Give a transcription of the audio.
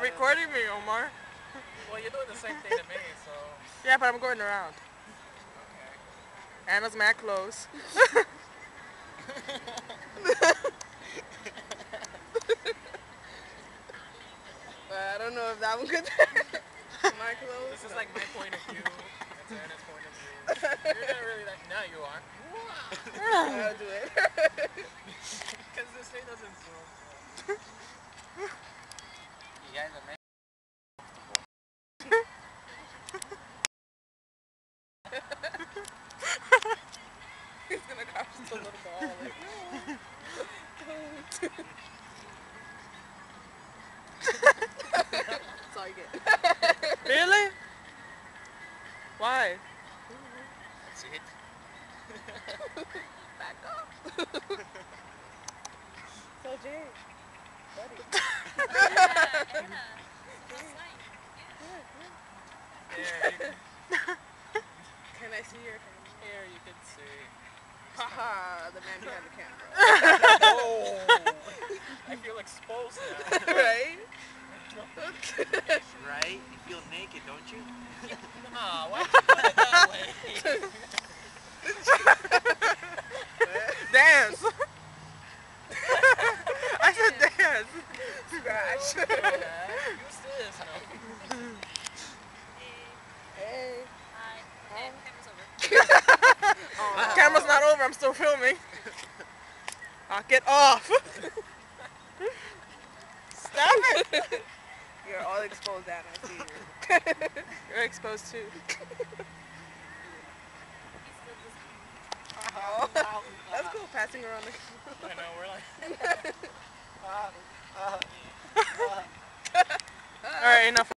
recording me, Omar. Well, you're doing the same thing to me, so... Yeah, but I'm going around. Okay. Anna's mad close. I don't know if that one could. My clothes. This is like my point of view. That's Anna's point of view. You're not really like... No, you are. I'll do it. Because this thing doesn't zoom. You guys are making He's gonna crash into a little ball. Like, no. Don't. That's all you get. Really? Why? That's it. Back up. So Jay, buddy. Can I see your camera? Here, you can see. Haha, the man behind the camera. Oh! I feel exposed now. Right? Right? You feel naked, don't you? Nah, why you put it that way? Dance! I said dance! Scratch. Use this. No. Hey. Hi. And camera's over. Camera's not over, I'm still filming. Get off! Stop it! You're all exposed, Anna. I see you. You're exposed too. Oh, that's cool. Passing around the. I know, we're like... Alright, enough.